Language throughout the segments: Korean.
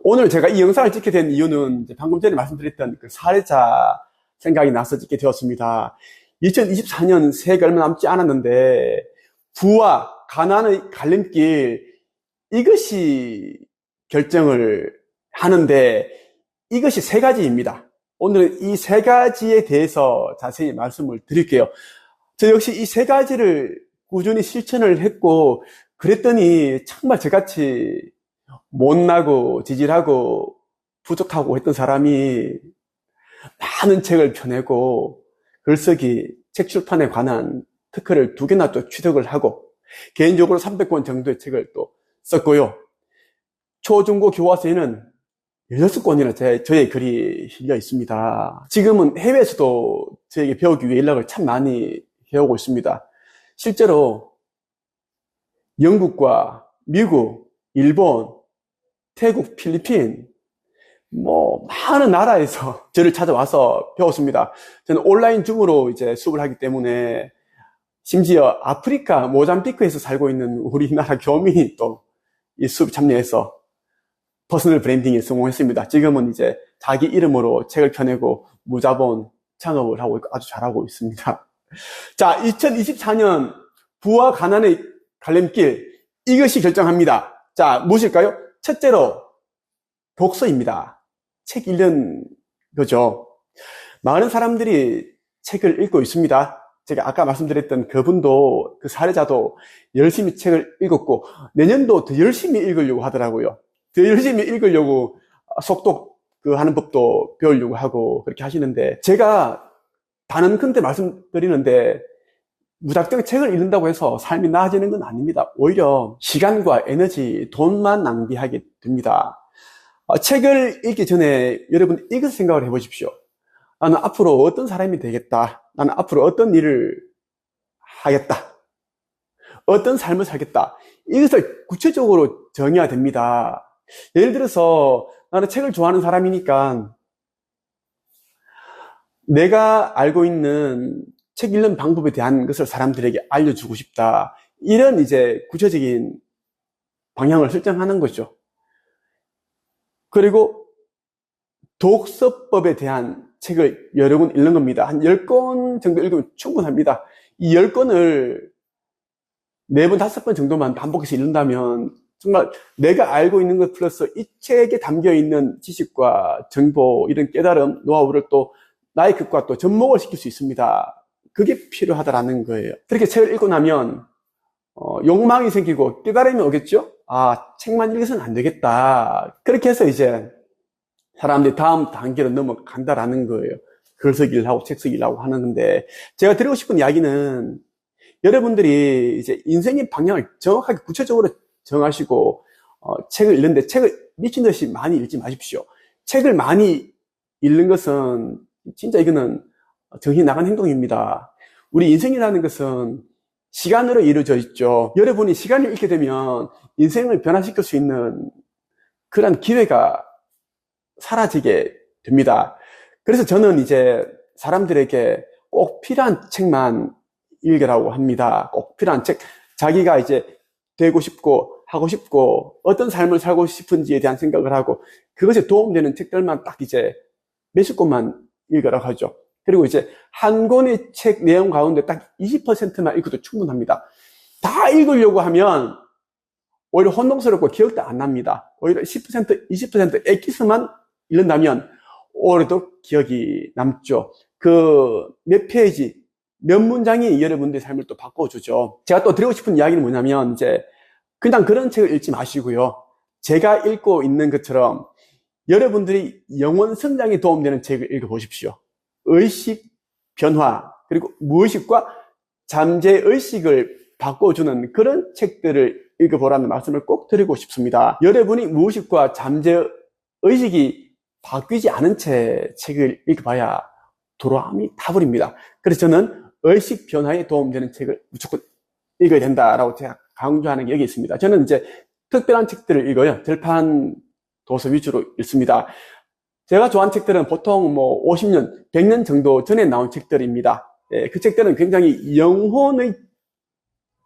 오늘 제가 이 영상을 찍게 된 이유는 이제 방금 전에 말씀드렸던 그 사례자 생각이 나서 찍게 되었습니다. 2024년 새해가 얼마 남지 않았는데 부와 가난의 갈림길, 이것이 결정을 하는데 이것이 세 가지입니다. 오늘은 이 세 가지에 대해서 자세히 말씀을 드릴게요. 저 역시 이 세 가지를 꾸준히 실천을 했고 그랬더니 정말 저같이 못나고 지질하고 부족하고 했던 사람이 많은 책을 펴내고 글쓰기, 책 출판에 관한 특허를 2개나 또 취득을 하고 개인적으로 300권 정도의 책을 또 썼고요. 초중고 교과서에는 16권이나 저의 글이 실려 있습니다. 지금은 해외에서도 저에게 배우기 위해 연락을 참 많이 해오고 있습니다. 실제로 영국과 미국, 일본, 태국, 필리핀, 많은 나라에서 저를 찾아와서 배웠습니다. 저는 온라인 줌으로 이제 수업을 하기 때문에 심지어 아프리카 모잠비크에서 살고 있는 우리나라 교민이 또 이 수업에 참여해서 퍼스널 브랜딩에 성공했습니다. 지금은 이제 자기 이름으로 책을 펴내고 무자본 창업을 하고 있고 아주 잘하고 있습니다. 자, 2024년 부와 가난의 갈림길, 이것이 결정합니다. 자, 무엇일까요? 첫째로 독서입니다. 책 읽는 거죠. 많은 사람들이 책을 읽고 있습니다. 제가 아까 말씀드렸던 그분도, 그 사례자도 열심히 책을 읽었고 내년도 더 열심히 읽으려고 하더라고요. 더 열심히 읽으려고 속독 하는 법도 배우려고 하고 그렇게 하시는데, 제가 단언컨대 말씀드리는데 무작정 책을 읽는다고 해서 삶이 나아지는 건 아닙니다. 오히려 시간과 에너지, 돈만 낭비하게 됩니다. 책을 읽기 전에 여러분 이것을 생각을 해보십시오. 나는 앞으로 어떤 사람이 되겠다. 나는 앞으로 어떤 일을 하겠다. 어떤 삶을 살겠다. 이것을 구체적으로 정해야 됩니다. 예를 들어서 나는 책을 좋아하는 사람이니까 내가 알고 있는 책 읽는 방법에 대한 것을 사람들에게 알려주고 싶다. 이런 이제 구체적인 방향을 설정하는 거죠. 그리고 독서법에 대한 책을 여러 권 읽는 겁니다. 한 10권 정도 읽으면 충분합니다. 이 10권을 4번, 5번 정도만 반복해서 읽는다면 정말 내가 알고 있는 것 플러스 이 책에 담겨있는 지식과 정보, 이런 깨달음, 노하우를 또 나의 것과 또 접목을 시킬 수 있습니다. 그게 필요하다라는 거예요. 그렇게 책을 읽고 나면 욕망이 생기고 깨달음이 오겠죠? 아, 책만 읽어서는 안 되겠다. 그렇게 해서 이제 사람들이 다음 단계로 넘어간다라는 거예요. 글쓰기를 하고 책 쓰기를 하고 하는 건데, 제가 드리고 싶은 이야기는 여러분들이 이제 인생의 방향을 정확하게 구체적으로 정하시고 책을 읽는데 책을 미친 듯이 많이 읽지 마십시오. 책을 많이 읽는 것은 진짜 이거는 정신이 나간 행동입니다. 우리 인생이라는 것은 시간으로 이루어져 있죠. 여러분이 시간을 잃게 되면 인생을 변화시킬 수 있는 그런 기회가 사라지게 됩니다. 그래서 저는 이제 사람들에게 꼭 필요한 책만 읽으라고 합니다. 꼭 필요한 책, 자기가 이제 되고 싶고 하고 싶고 어떤 삶을 살고 싶은지에 대한 생각을 하고 그것에 도움되는 책들만 딱 이제 몇십 권만 읽으라고 하죠. 그리고 이제 한 권의 책 내용 가운데 딱 20%만 읽어도 충분합니다. 다 읽으려고 하면 오히려 혼동스럽고 기억도 안 납니다. 오히려 10%, 20% 엑기스만 읽는다면 오히려 기억이 남죠. 그 몇 페이지, 몇 문장이 여러분들의 삶을 또 바꿔주죠. 제가 또 드리고 싶은 이야기는 뭐냐면, 이제 그냥 그런 책을 읽지 마시고요. 제가 읽고 있는 것처럼 여러분들이 영혼 성장에 도움되는 책을 읽어보십시오. 의식 변화, 그리고 무의식과 잠재의식을 바꿔주는 그런 책들을 읽어보라는 말씀을 꼭 드리고 싶습니다. 여러분이 무의식과 잠재의식이 바뀌지 않은 채 책을 읽어봐야 도로함이 타버립니다. 그래서 저는 의식 변화에 도움되는 책을 무조건 읽어야 된다라고 제가 강조하는 게 여기 있습니다. 저는 이제 특별한 책들을 읽어요. 절판 도서 위주로 읽습니다. 제가 좋아하는 책들은 보통 50년, 100년 정도 전에 나온 책들입니다. 그 책들은 굉장히 영혼의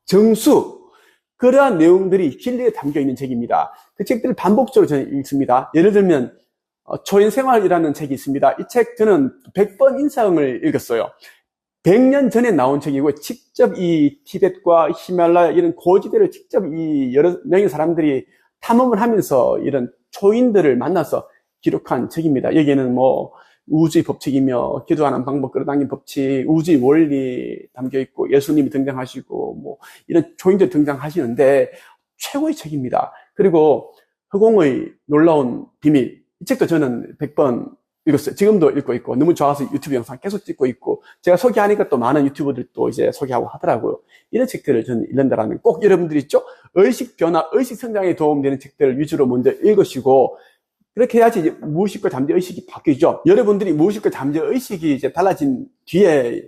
정수, 그러한 내용들이 진리에 담겨 있는 책입니다. 그 책들을 반복적으로 저는 읽습니다. 예를 들면 초인생활이라는 책이 있습니다. 이 책 저는 100번 이상을 읽었어요. 100년 전에 나온 책이고 직접 이 티벳과 히말라야 이런 고지대를 직접 이 여러 명의 사람들이 탐험을 하면서 이런 초인들을 만나서 기록한 책입니다. 여기에는 뭐 우주의 법칙이며 기도하는 방법, 끌어당긴 법칙, 우주의 원리 담겨 있고 예수님이 등장하시고 뭐 이런 초인들이 등장하시는데 최고의 책입니다. 그리고 허공의 놀라운 비밀, 이 책도 저는 100번 읽었어요. 지금도 읽고 있고 너무 좋아서 유튜브 영상 계속 찍고 있고 제가 소개하니까 또 많은 유튜버들도 이제 소개하고 하더라고요. 이런 책들을 저는 읽는다라는 꼭 여러분들이 있죠. 의식 변화, 의식 성장에 도움되는 책들을 위주로 먼저 읽으시고 그렇게 해야지 이제 무의식과 잠재의식이 바뀌죠. 여러분들이 무의식과 잠재의식이 이제 달라진 뒤에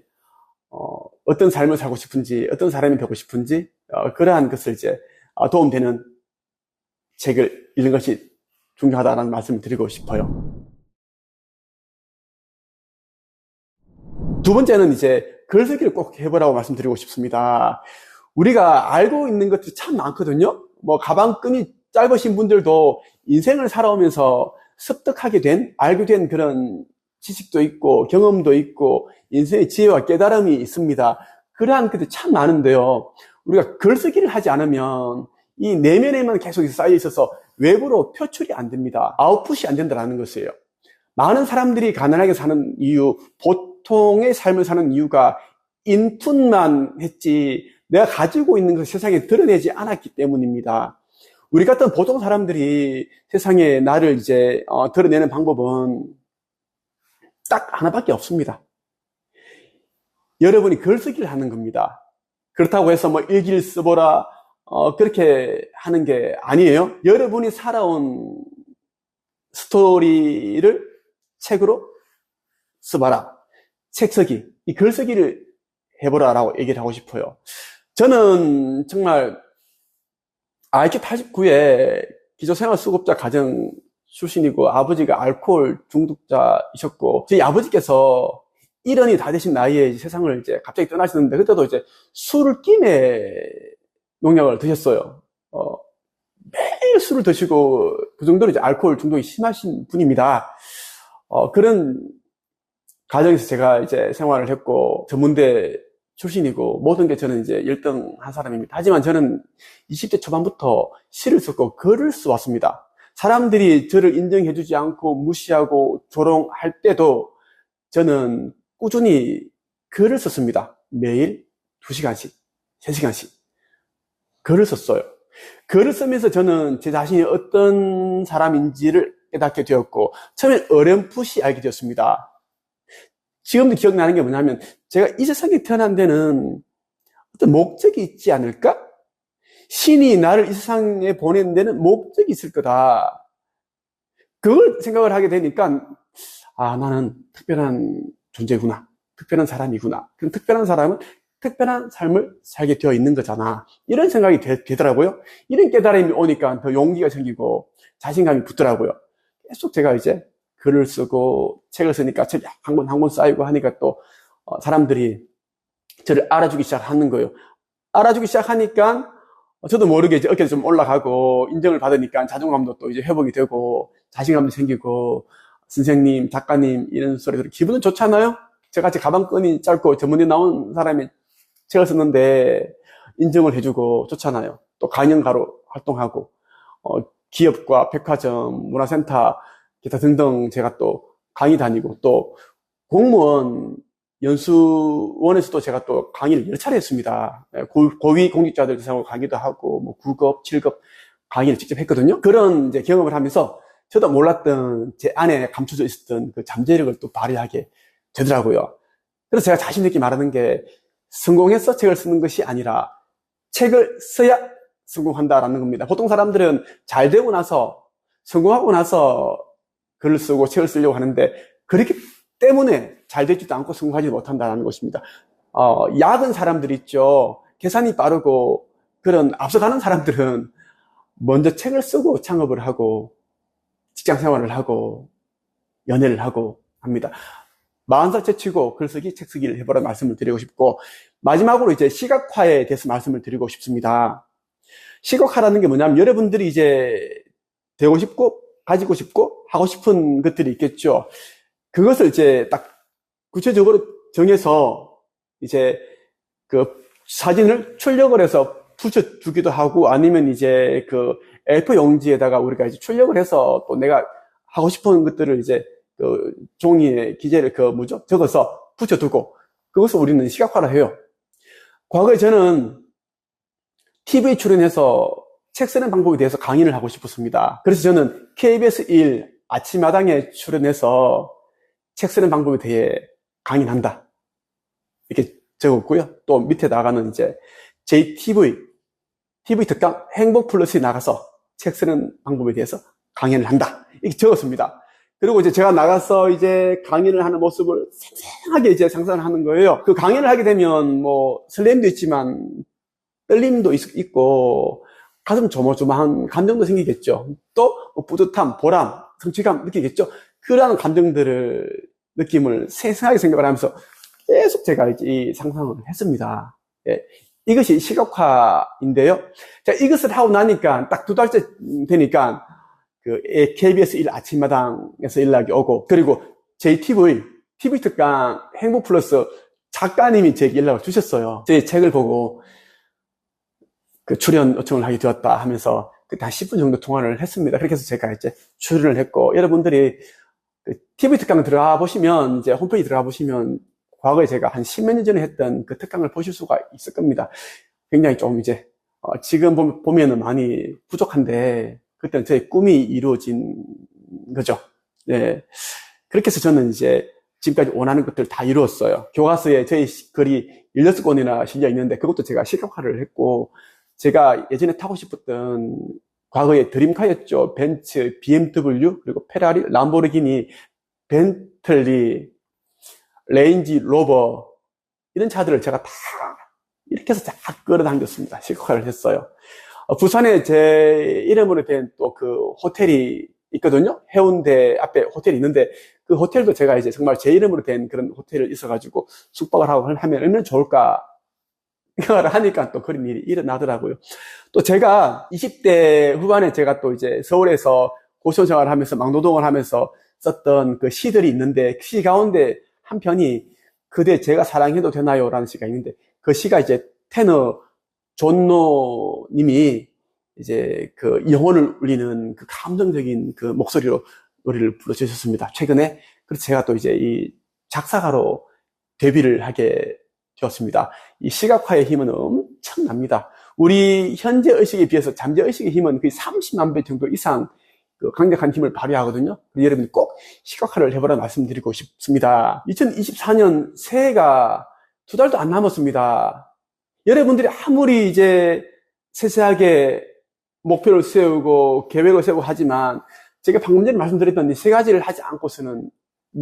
어떤 삶을 살고 싶은지, 어떤 사람이 되고 싶은지 그러한 것을 이제 도움되는 책을 읽는 것이 중요하다는 말씀을 드리고 싶어요. 두 번째는 이제 글쓰기를 꼭 해보라고 말씀드리고 싶습니다. 우리가 알고 있는 것들이 참 많거든요. 뭐 가방끈이 짧으신 분들도 인생을 살아오면서 습득하게 된, 알게 된 그런 지식도 있고 경험도 있고 인생의 지혜와 깨달음이 있습니다. 그러한 것들이 참 많은데요. 우리가 글쓰기를 하지 않으면 이 내면에만 계속 쌓여 있어서 외부로 표출이 안 됩니다. 아웃풋이 안 된다는 것이에요. 많은 사람들이 가난하게 사는 이유, 보통의 삶을 사는 이유가 인풋만 했지 내가 가지고 있는 것을 세상에 드러내지 않았기 때문입니다. 우리 같은 보통 사람들이 세상에 나를 이제 드러내는 방법은 딱 하나밖에 없습니다. 여러분이 글쓰기를 하는 겁니다. 그렇다고 해서 뭐 일기를 써보라 그렇게 하는 게 아니에요. 여러분이 살아온 스토리를 책으로 써봐라. 책 쓰기, 이 글쓰기를 해보라라고 얘기를 하고 싶어요. 저는 정말 IQ 89에 기초생활수급자 가정 출신이고 아버지가 알코올 중독자이셨고 저희 아버지께서 일흔이 다 되신 나이에 세상을 이제 갑자기 떠나셨는데 그때도 이제 술을 끼매 농약을 드셨어요. 매일 술을 드시고 그 정도로 이제 알코올 중독이 심하신 분입니다. 그런 가정에서 제가 이제 생활을 했고 전문대 출신이고 모든 게 저는 이제 1등 한 사람입니다. 하지만 저는 20대 초반부터 시를 썼고 글을 써왔습니다. 사람들이 저를 인정해주지 않고 무시하고 조롱할 때도 저는 꾸준히 글을 썼습니다. 매일 2시간씩, 3시간씩 글을 썼어요. 글을 쓰면서 저는 제 자신이 어떤 사람인지를 깨닫게 되었고 처음엔 어렴풋이 알게 되었습니다. 지금도 기억나는 게 뭐냐면 제가 이 세상에 태어난 데는 어떤 목적이 있지 않을까? 신이 나를 이 세상에 보낸 데는 목적이 있을 거다. 그걸 생각을 하게 되니까 나는 특별한 존재구나. 특별한 사람이구나. 그럼 특별한 사람은 특별한 삶을 살게 되어 있는 거잖아. 이런 생각이 되더라고요. 이런 깨달음이 오니까 더 용기가 생기고 자신감이 붙더라고요. 계속 제가 이제 글을 쓰고 책을 쓰니까 책이 한 권 한 권 쌓이고 하니까 또 사람들이 저를 알아주기 시작하는 거예요. 알아주기 시작하니까 저도 모르게 이제 어깨도 좀 올라가고 인정을 받으니까 자존감도 또 이제 회복이 되고 자신감도 생기고 선생님, 작가님 이런 소리 들으면 기분은 좋잖아요. 저같이 가방끈이 짧고 전문에 나온 사람이 책을 썼는데 인정을 해주고 좋잖아요. 또 강연가로 활동하고 기업과 백화점, 문화센터 기타 등등 제가 또 강의 다니고 또 공무원 연수원에서도 제가 또 강의를 여러 차례 했습니다. 고위 공직자들 대상으로 강의도 하고 뭐 9급, 7급 강의를 직접 했거든요. 그런 이제 경험을 하면서 저도 몰랐던 제 안에 감춰져 있었던 그 잠재력을 또 발휘하게 되더라고요. 그래서 제가 자신 있게 말하는 게 성공해서 책을 쓰는 것이 아니라 책을 써야 성공한다라는 겁니다. 보통 사람들은 잘 되고 나서 성공하고 나서 글을 쓰고 책을 쓰려고 하는데 그렇기 때문에 잘 되지도 않고 성공하지 못한다는 것입니다. 야근 사람들 있죠. 계산이 빠르고 그런 앞서가는 사람들은 먼저 책을 쓰고 창업을 하고 직장 생활을 하고 연애를 하고 합니다. 40살 제치고 글쓰기, 책쓰기를 해보라 말씀을 드리고 싶고 마지막으로 이제 시각화에 대해서 말씀을 드리고 싶습니다. 시각화라는 게 뭐냐면 여러분들이 이제 되고 싶고 가지고 싶고 하고 싶은 것들이 있겠죠. 그것을 이제 딱 구체적으로 정해서 이제 그 사진을 출력을 해서 붙여주기도 하고 아니면 이제 그 A4 용지에다가 우리가 이제 출력을 해서 또 내가 하고 싶은 것들을 이제 그 종이에 기재를 적어서 붙여두고 그것을 우리는 시각화를 해요. 과거에 저는 TV 출연해서 책 쓰는 방법에 대해서 강의를 하고 싶었습니다. 그래서 저는 KBS 1 아침마당에 출연해서 책 쓰는 방법에 대해 강의를 한다. 이렇게 적었고요. 또 밑에 나가는 이제 JTV, TV 특강 행복 플러스에 나가서 책 쓰는 방법에 대해서 강의를 한다. 이렇게 적었습니다. 그리고 이제 제가 나가서 이제 강의를 하는 모습을 생생하게 이제 상상을 하는 거예요. 그 강의를 하게 되면 뭐 설렘도 있지만 떨림도 있고 가슴 조마조마한 감정도 생기겠죠. 또 뿌듯함, 보람, 성취감 느끼겠죠. 그러한 감정들을 느낌을 세세하게 생각을 하면서 계속 제가 이제 이 상상을 했습니다. 예. 이것이 시각화인데요. 자, 이것을 하고 나니까 딱 2달째 되니까 그 KBS 1 아침마당에서 연락이 오고 그리고 JTV, TV 특강 행복 플러스 작가님이 제게 연락을 주셨어요. 제 책을 보고 그 출연 요청을 하게 되었다 하면서 그때 한 10분 정도 통화를 했습니다. 그렇게 해서 제가 이제 출연을 했고 여러분들이 그 TV 특강 들어가 보시면 이제 홈페이지 들어가 보시면 과거에 제가 한 10몇 년 전에 했던 그 특강을 보실 수가 있을 겁니다. 굉장히 좀 이제 지금 보면은 많이 부족한데 그때는 저의 꿈이 이루어진 거죠. 네. 그렇게 해서 저는 이제 지금까지 원하는 것들을 다 이루었어요. 교과서에 저희 글이 16권이나 실려 있는데 그것도 제가 시각화를 했고 제가 예전에 타고 싶었던 과거의 드림카였죠. 벤츠, BMW, 그리고 페라리, 람보르기니, 벤틀리, 레인지 로버 이런 차들을 제가 다 이렇게 해서 다 끌어당겼습니다. 시각화를 했어요. 부산에 제 이름으로 된 또 그 호텔이 있거든요. 해운대 앞에 호텔이 있는데 그 호텔도 제가 이제 정말 제 이름으로 된 그런 호텔을 있어가지고 숙박을 하고 하면 얼마나 좋을까 생각을 하니까 또 그런 일이 일어나더라고요. 또 제가 20대 후반에 제가 또 이제 서울에서 고시원 생활을 하면서 막노동을 하면서 썼던 그 시들이 있는데 그 시 가운데 한 편이 그대 제가 사랑해도 되나요? 라는 시가 있는데 그 시가 이제 테너 존노 님이 이제 그 영혼을 울리는 그 감정적인 그 목소리로 노래를 불러주셨습니다. 최근에. 그래서 제가 또 이제 이 작사가로 데뷔를 하게 되었습니다. 이 시각화의 힘은 엄청납니다. 우리 현재 의식에 비해서 잠재 의식의 힘은 거의 30만 배 정도 이상 그 강력한 힘을 발휘하거든요. 여러분이 꼭 시각화를 해보라 말씀드리고 싶습니다. 2024년 새해가 2달도 안 남았습니다. 여러분들이 아무리 이제 세세하게 목표를 세우고 계획을 세우고 하지만 제가 방금 전에 말씀드렸던 이 3가지를 하지 않고서는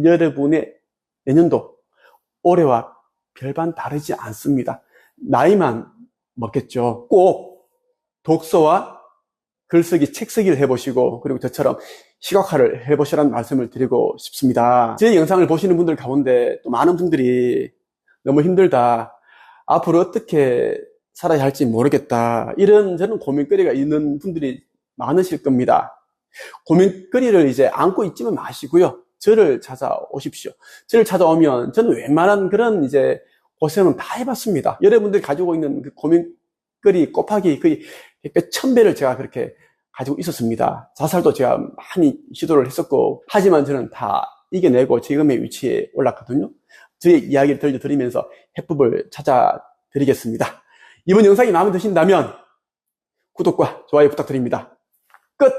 여러분의 내년도 올해와 별반 다르지 않습니다. 나이만 먹겠죠. 꼭 독서와 글쓰기, 책쓰기를 해보시고 그리고 저처럼 시각화를 해보시라는 말씀을 드리고 싶습니다. 제 영상을 보시는 분들 가운데 또 많은 분들이 너무 힘들다. 앞으로 어떻게 살아야 할지 모르겠다. 이런 저는 고민거리가 있는 분들이 많으실 겁니다. 고민거리를 이제 안고 있지는 마시고요. 저를 찾아오십시오. 저를 찾아오면 저는 웬만한 그런 이제 고생은 다 해봤습니다. 여러분들이 가지고 있는 그 고민거리 곱하기 거의 100배, 1000배를 제가 그렇게 가지고 있었습니다. 자살도 제가 많이 시도를 했었고, 하지만 저는 다 이겨내고 지금의 위치에 올랐거든요. 저의 이야기를 들려드리면서 해법을 찾아드리겠습니다. 이번 영상이 마음에 드신다면 구독과 좋아요 부탁드립니다. 끝!